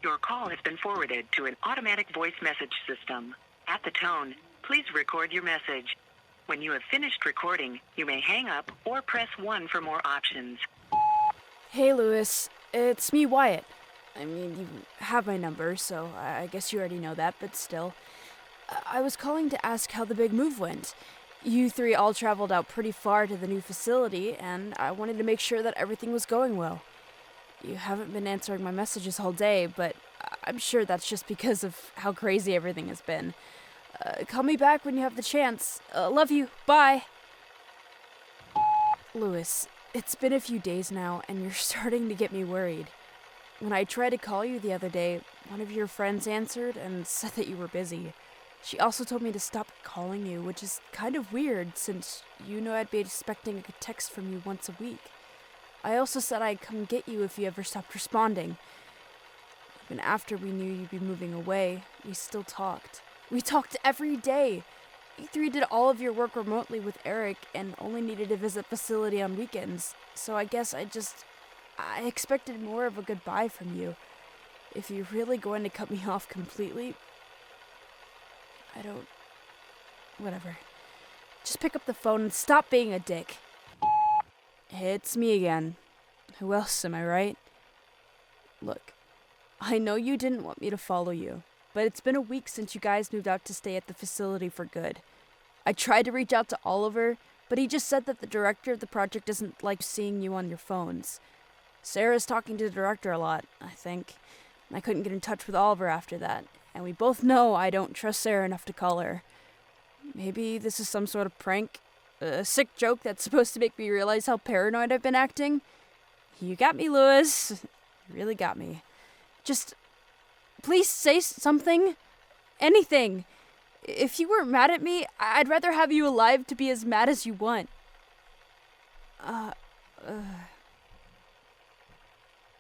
Your call has been forwarded to an automatic voice message system. At the tone, please record your message. When you have finished recording, you may hang up or press 1 for more options. Hey, Lewis. It's me, Wiatt. I mean, you have my number, so I guess you already know that, but still. I was calling to ask how the big move went. You three all traveled out pretty far to the new facility, and I wanted to make sure that everything was going well. You haven't been answering my messages all day, but I'm sure that's just because of how crazy everything has been. Call me back when you have the chance. Love you. Bye. Lewis, it's been a few days now, and you're starting to get me worried. When I tried to call you the other day, one of your friends answered and said that you were busy. She also told me to stop calling you, which is kind of weird since you know I'd be expecting a text from you once a week. I also said I'd come get you if you ever stopped responding. Even after we knew you'd be moving away, we still talked. We talked every day. You three did all of your work remotely with Eric and only needed to visit facility on weekends, so I guess I expected more of a goodbye from you. If you're really going to cut me off completely, whatever. Just pick up the phone and stop being a dick. It's me again. Who else, am I right? Look, I know you didn't want me to follow you, but it's been a week since you guys moved out to stay at the facility for good. I tried to reach out to Oliver, but he just said that the director of the project doesn't like seeing you on your phones. Sara's talking to the director a lot, I think. I couldn't get in touch with Oliver after that, and we both know I don't trust Sara enough to call her. Maybe this is some sort of prank? A sick joke that's supposed to make me realize how paranoid I've been acting? You got me, Lewis. You really got me. Just, please say something. Anything. If you weren't mad at me, I'd rather have you alive to be as mad as you want.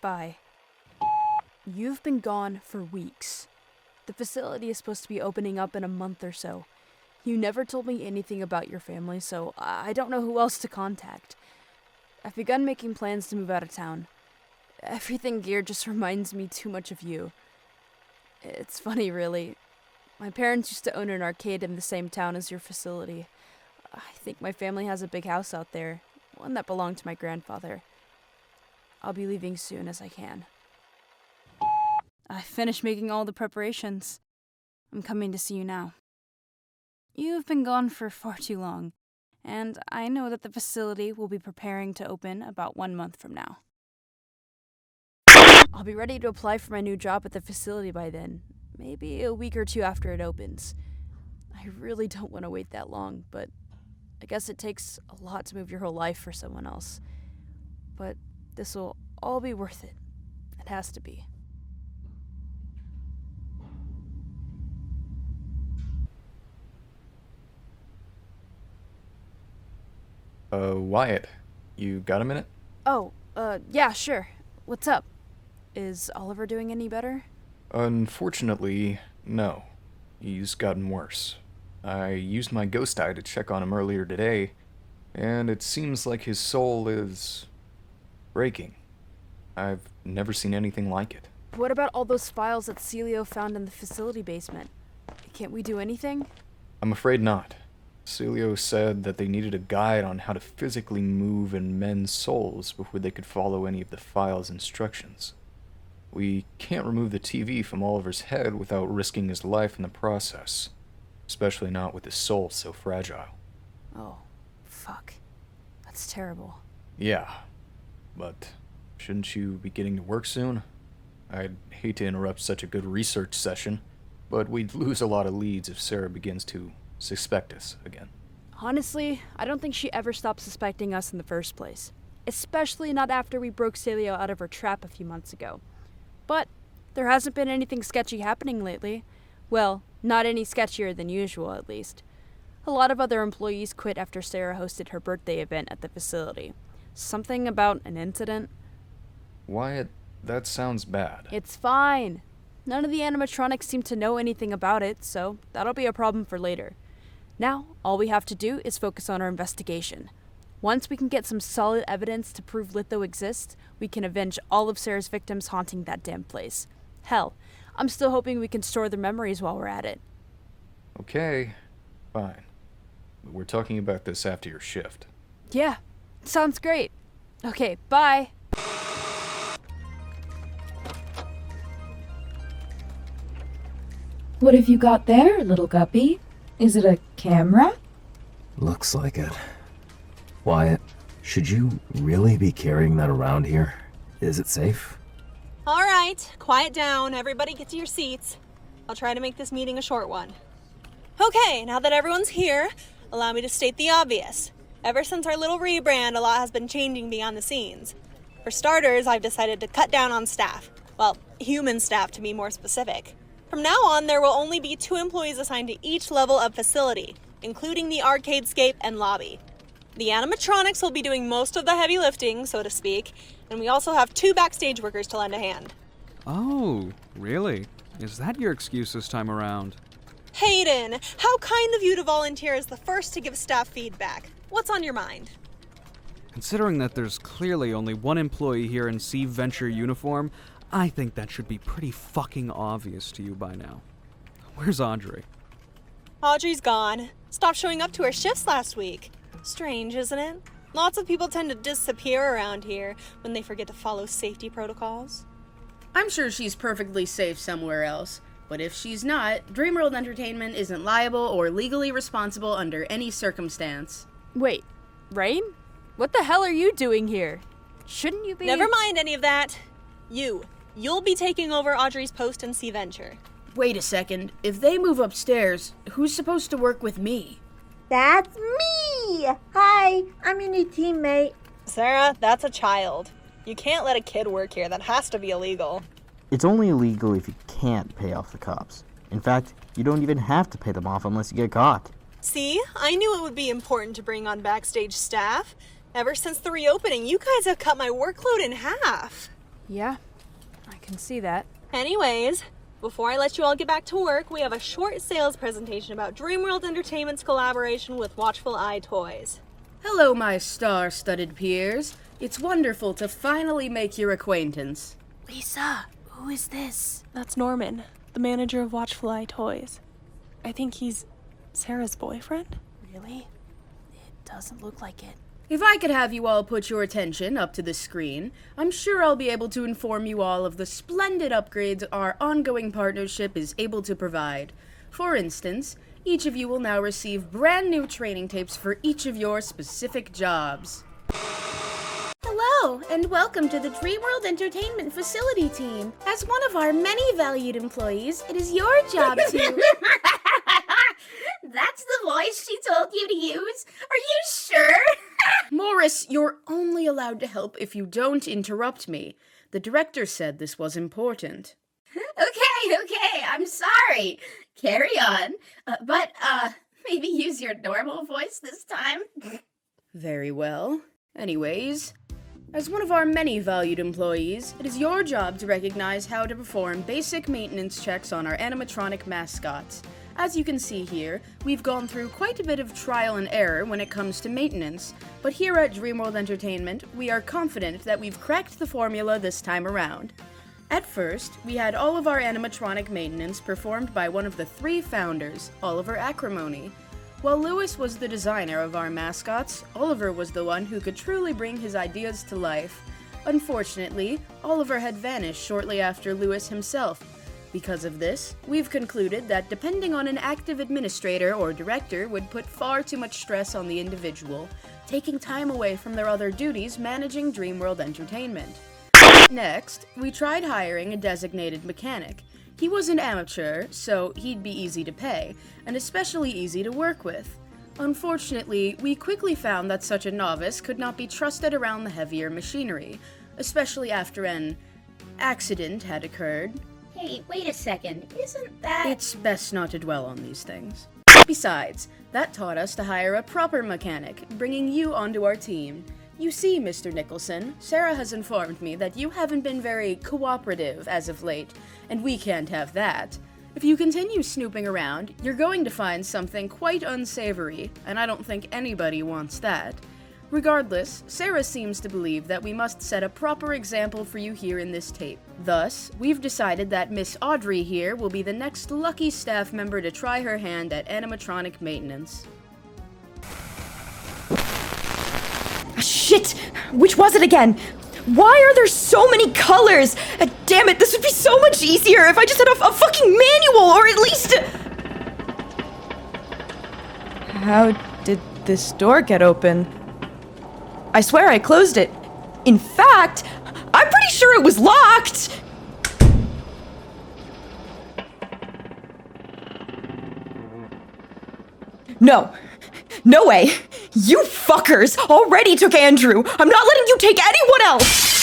Bye. You've been gone for weeks. The facility is supposed to be opening up in a month or so. You never told me anything about your family, so I don't know who else to contact. I've begun making plans to move out of town. Everything here just reminds me too much of you. It's funny, really. My parents used to own an arcade in the same town as your facility. I think my family has a big house out there, one that belonged to my grandfather. I'll be leaving soon as I can. I finished making all the preparations. I'm coming to see you now. You've been gone for far too long, and I know that the facility will be preparing to open about 1 month from now. I'll be ready to apply for my new job at the facility by then, maybe a week or two after it opens. I really don't want to wait that long, but I guess it takes a lot to move your whole life for someone else. But this will all be worth it. It has to be. Wiatt, you got a minute? Yeah, sure. What's up? Is Oliver doing any better? Unfortunately, no. He's gotten worse. I used my ghost eye to check on him earlier today, and it seems like his soul is breaking. I've never seen anything like it. What about all those files that Celio found in the facility basement? Can't we do anything? I'm afraid not. Celio said that they needed a guide on how to physically move in men's souls before they could follow any of the file's instructions. We can't remove the TV from Oliver's head without risking his life in the process, especially not with his soul so fragile. Oh, fuck. That's terrible. Yeah, but shouldn't you be getting to work soon? I'd hate to interrupt such a good research session, but we'd lose a lot of leads if Sara begins to suspect us again. Honestly, I don't think she ever stopped suspecting us in the first place. Especially not after we broke Celio out of her trap a few months ago. But there hasn't been anything sketchy happening lately. Well, not any sketchier than usual, at least. A lot of other employees quit after Sara hosted her birthday event at the facility. Something about an incident. Wiatt, that sounds bad. It's fine. None of the animatronics seem to know anything about it, so that'll be a problem for later. Now, all we have to do is focus on our investigation. Once we can get some solid evidence to prove Litho exists, we can avenge all of Sara's victims haunting that damn place. Hell, I'm still hoping we can store their memories while we're at it. Okay, fine. But we're talking about this after your shift. Yeah, sounds great. Okay, bye. What have you got there, little guppy? Is it a camera? Looks like it. Wiatt, should you really be carrying that around here? Is it safe? All right, quiet down. Everybody get to your seats. I'll try to make this meeting a short one. Okay, now that everyone's here, allow me to state the obvious. Ever since our little rebrand, a lot has been changing behind the scenes. For starters, I've decided to cut down on staff. Well, human staff to be more specific. From now on, there will only be 2 employees assigned to each level of facility, including the arcadescape and lobby. The animatronics will be doing most of the heavy lifting, so to speak, and we also have 2 backstage workers to lend a hand. Oh, really? Is that your excuse this time around? Hayden, how kind of you to volunteer as the first to give staff feedback. What's on your mind? Considering that there's clearly only 1 employee here in Sea Venture uniform, I think that should be pretty fucking obvious to you by now. Where's Audrey? Audrey's gone. Stopped showing up to her shifts last week. Strange, isn't it? Lots of people tend to disappear around here when they forget to follow safety protocols. I'm sure she's perfectly safe somewhere else, but if she's not, Dreamworld Entertainment isn't liable or legally responsible under any circumstance. Wait, Rain? What the hell are you doing here? Shouldn't you be— Never mind any of that. You'll be taking over Audrey's post in Sea Venture. Wait a second. If they move upstairs, who's supposed to work with me? That's me! Hi, I'm your new teammate. Sara, that's a child. You can't let a kid work here. That has to be illegal. It's only illegal if you can't pay off the cops. In fact, you don't even have to pay them off unless you get caught. See? I knew it would be important to bring on backstage staff. Ever since the reopening, you guys have cut my workload in half. Yeah, I can see that. Anyways, before I let you all get back to work, we have a short sales presentation about Dreamworld Entertainment's collaboration with Watchful Eye Toys. Hello, my star-studded peers. It's wonderful to finally make your acquaintance. Lisa, who is this? That's Norman, the manager of Watchful Eye Toys. I think he's Sarah's boyfriend? Really? It doesn't look like it. If I could have you all put your attention up to the screen, I'm sure I'll be able to inform you all of the splendid upgrades our ongoing partnership is able to provide. For instance, each of you will now receive brand new training tapes for each of your specific jobs. Hello, and welcome to the Dreamworld Entertainment Facility Team. As one of our many valued employees, it is your job to... That's the voice she told you to use? Are you sure? Morris, you're only allowed to help if you don't interrupt me. The director said this was important. Okay, I'm sorry. Carry on. But maybe use your normal voice this time. Very well. Anyways, as one of our many valued employees, it is your job to recognize how to perform basic maintenance checks on our animatronic mascots. As you can see here, we've gone through quite a bit of trial and error when it comes to maintenance, but here at Dreamworld Entertainment, we are confident that we've cracked the formula this time around. At first, we had all of our animatronic maintenance performed by one of the 3 founders, Oliver Acrimony. While Lewis was the designer of our mascots, Oliver was the one who could truly bring his ideas to life. Unfortunately, Oliver had vanished shortly after Lewis himself. Because of this, we've concluded that depending on an active administrator or director would put far too much stress on the individual, taking time away from their other duties managing Dreamworld Entertainment. Next, we tried hiring a designated mechanic. He was an amateur, so he'd be easy to pay, and especially easy to work with. Unfortunately, we quickly found that such a novice could not be trusted around the heavier machinery, especially after an accident had occurred. Hey, wait a second. Isn't that... It's best not to dwell on these things. Besides, that taught us to hire a proper mechanic, bringing you onto our team. You see, Mr. Nicholson, Sara has informed me that you haven't been very cooperative as of late, and we can't have that. If you continue snooping around, you're going to find something quite unsavory, and I don't think anybody wants that. Regardless, Sara seems to believe that we must set a proper example for you here in this tape. Thus, we've decided that Miss Audrey here will be the next lucky staff member to try her hand at animatronic maintenance. Shit! Which was it again? Why are there so many colors? Damn it, this would be so much easier if I just had a fucking manual, or at least... How did this door get open? I swear I closed it. In fact, I'm pretty sure it was locked! No. No way! You fuckers already took Andrew! I'm not letting you take anyone else!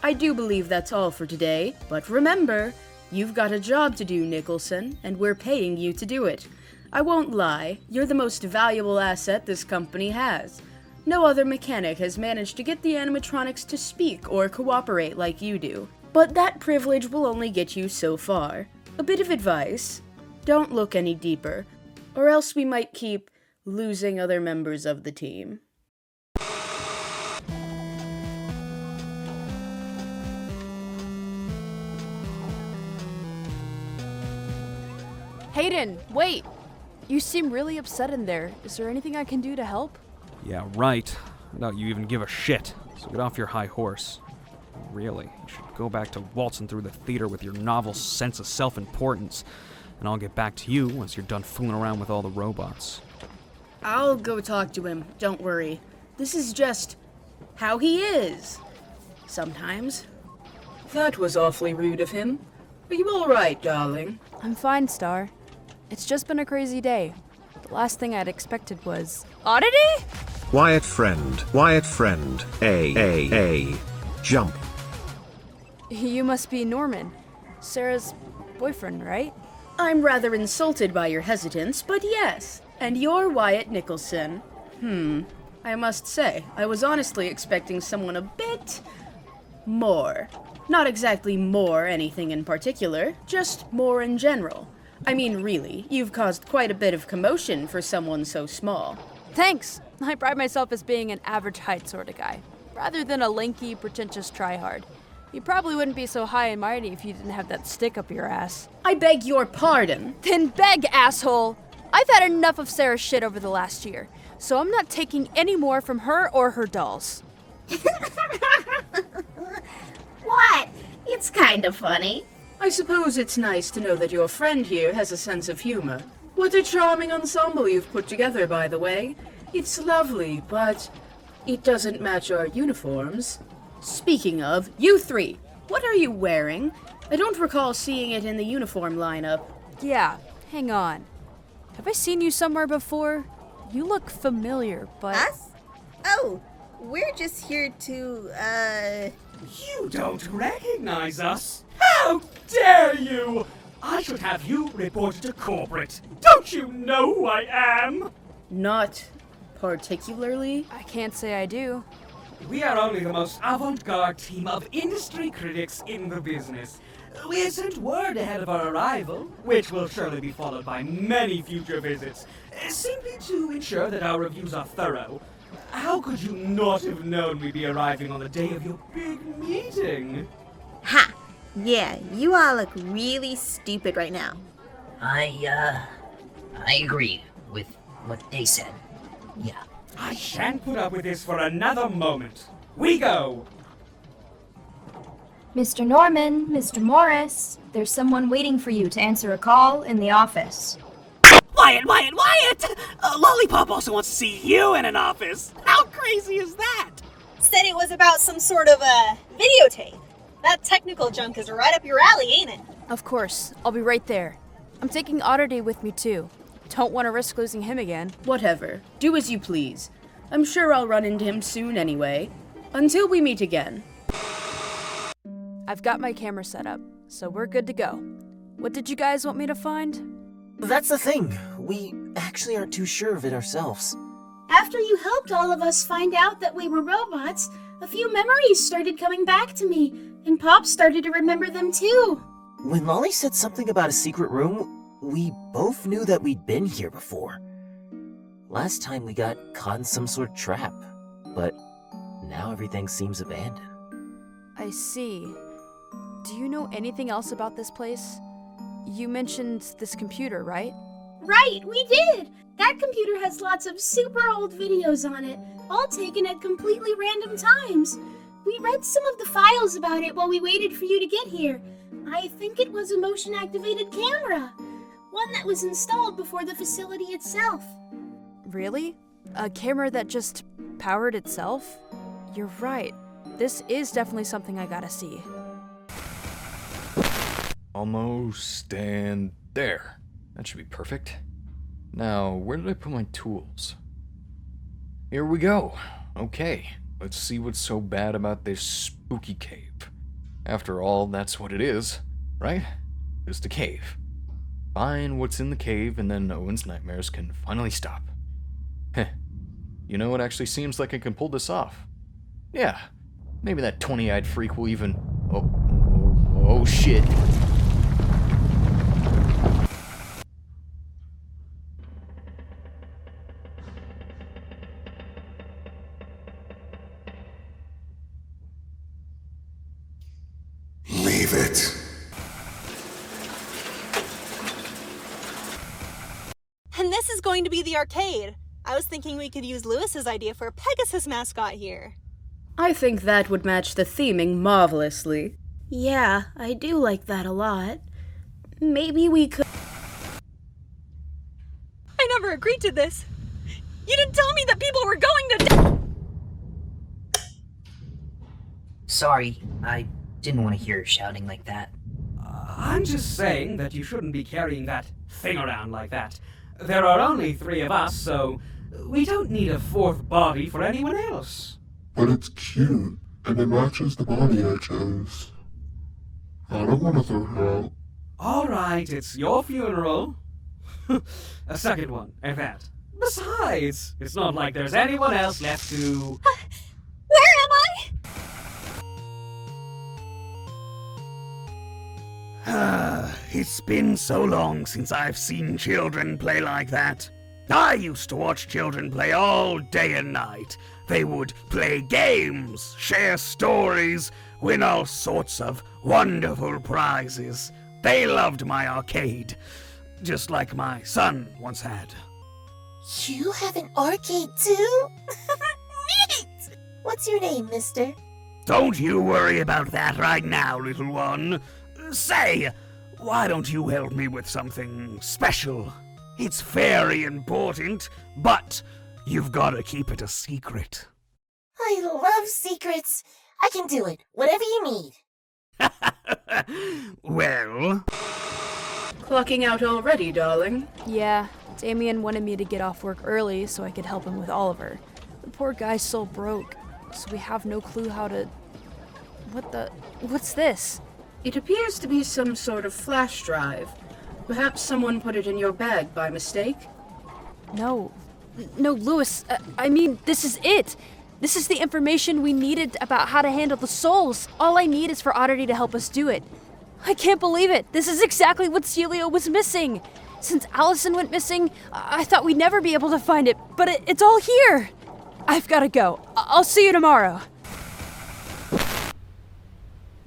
I do believe that's all for today, but remember, you've got a job to do, Nicholson, and we're paying you to do it. I won't lie, you're the most valuable asset this company has. No other mechanic has managed to get the animatronics to speak or cooperate like you do. But that privilege will only get you so far. A bit of advice: don't look any deeper, or else we might keep losing other members of the team. Hayden, wait! You seem really upset in there. Is there anything I can do to help? Yeah, right. I doubt you even give a shit. So get off your high horse. Really, you should go back to waltzing through the theater with your novel sense of self-importance. And I'll get back to you once you're done fooling around with all the robots. I'll go talk to him, don't worry. This is just how he is. Sometimes. That was awfully rude of him. Are you all right, darling? I'm fine, Star. It's just been a crazy day. The last thing I'd expected was... Oddity? Wiatt friend, A. Jump. You must be Norman, Sarah's boyfriend, right? I'm rather insulted by your hesitance, but yes. And you're Wiatt Nicholson. I must say, I was honestly expecting someone a bit... more. Not exactly more anything in particular, just more in general. I mean, really, you've caused quite a bit of commotion for someone so small. Thanks! I pride myself as being an average height sort of guy, rather than a lanky, pretentious tryhard. You probably wouldn't be so high and mighty if you didn't have that stick up your ass. I beg your pardon. Then beg, asshole! I've had enough of Sarah's shit over the last year, so I'm not taking any more from her or her dolls. What? It's kind of funny. I suppose it's nice to know that your friend here has a sense of humor. What a charming ensemble you've put together, by the way. It's lovely, but it doesn't match our uniforms. Speaking of, you three, what are you wearing? I don't recall seeing it in the uniform lineup. Yeah, hang on. Have I seen you somewhere before? You look familiar, but... Us? Oh, we're just here to, You don't recognize us? How dare you! I should have you reported to corporate. Don't you know who I am? Not particularly. I can't say I do. We are only the most avant-garde team of industry critics in the business. We have sent word ahead of our arrival, which will surely be followed by many future visits, simply to ensure that our reviews are thorough. How could you not have known we'd be arriving on the day of your big meeting? Ha! Yeah, you all look really stupid right now. I agree with what they said. Yeah. I shan't put up with this for another moment. We go! Mr. Norman, Mr. Morris, there's someone waiting for you to answer a call in the office. Wiatt! Lollipop also wants to see you in an office! How crazy is that? Said it was about some sort of a videotape. That technical junk is right up your alley, ain't it? Of course. I'll be right there. I'm taking Audrey with me, too. Don't want to risk losing him again. Whatever. Do as you please. I'm sure I'll run into him soon anyway. Until we meet again. I've got my camera set up, so we're good to go. What did you guys want me to find? That's the thing. We actually aren't too sure of it ourselves. After you helped all of us find out that we were robots, a few memories started coming back to me, and Pop started to remember them too. When Molly said something about a secret room, we both knew that we'd been here before. Last time we got caught in some sort of trap, but now everything seems abandoned. I see. Do you know anything else about this place? You mentioned this computer, right? Right, we did! That computer has lots of super old videos on it, all taken at completely random times. We read some of the files about it while we waited for you to get here. I think it was a motion-activated camera, one that was installed before the facility itself. Really? A camera that just powered itself? You're right. This is definitely something I gotta see. Almost, and there. That should be perfect. Now, where did I put my tools? Here we go. Okay, let's see what's so bad about this spooky cave. After all, that's what it is, right? Just a cave. Find what's in the cave, and then Owen's nightmares can finally stop. Heh. You know, it actually seems like I can pull this off. Yeah, maybe that 20-eyed freak will even... Oh, shit. Leave it. And this is going to be the arcade. I was thinking we could use Lewis's idea for a Pegasus mascot here. I think that would match the theming marvelously. Yeah, I do like that a lot. Maybe we could... I never agreed to this. You didn't tell me that people were going to... Sorry, I didn't want to hear her shouting like that. I'm just saying that you shouldn't be carrying that thing around like that. There are only 3 of us, so we don't need a 4th body for anyone else. But it's cute, and it matches the body I chose. I don't want to throw her out. Alright, it's your funeral. A second one, at that. Besides, it's not like there's anyone else left to... Where am I? It's been so long since I've seen children play like that. I used to watch children play all day and night. They would play games, share stories, win all sorts of wonderful prizes. They loved my arcade, just like my son once had. You have an arcade too? Neat! What's your name, mister? Don't you worry about that right now, little one. Say, why don't you help me with something special? It's very important, but you've got to keep it a secret. I love secrets. I can do it, whatever you need. Well... Clocking out already, darling? Yeah, Damian wanted me to get off work early so I could help him with Oliver. The poor guy's so broke, so we have no clue how to... What's this? It appears to be some sort of flash drive. Perhaps someone put it in your bag by mistake? No, Lewis, I mean, this is it. This is the information we needed about how to handle the souls. All I need is for Audrey to help us do it. I can't believe it. This is exactly what Celio was missing. Since Allison went missing, I thought we'd never be able to find it, but it's all here. I've got to go. I'll see you tomorrow.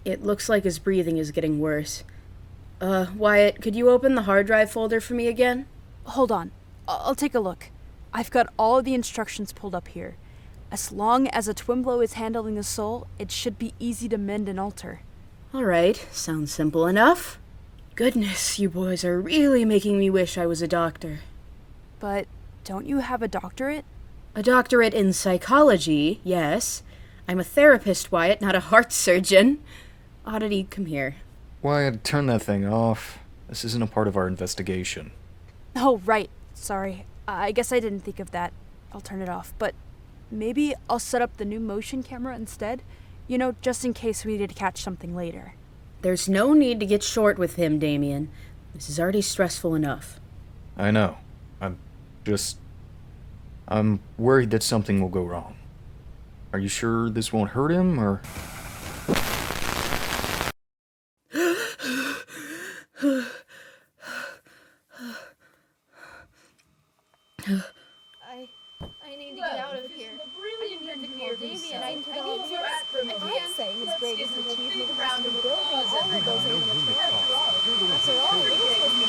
It looks like his breathing is getting worse. Wiatt, could you open the hard drive folder for me again? Hold on. I'll take a look. I've got all of the instructions pulled up here. As long as a twin blow is handling the soul, it should be easy to mend and alter. Alright, sounds simple enough. Goodness, you boys are really making me wish I was a doctor. But don't you have a doctorate? A doctorate in psychology, yes. I'm a therapist, Wiatt, not a heart surgeon. Audrey, come here. Wyatt, turn that thing off. This isn't a part of our investigation. Oh, right. Sorry. I guess I didn't think of that. I'll turn it off. But maybe I'll set up the new motion camera instead? You know, just in case we need to catch something later. There's no need to get short with him, Damian. This is already stressful enough. I know. I'm worried that something will go wrong. Are you sure this won't hurt him, or...? I need to get out of here. I didn't mean to call Damian. I need to rest from again. I'm saying his greatest achievement has been building all of those animatronics. After all, we were supposed to be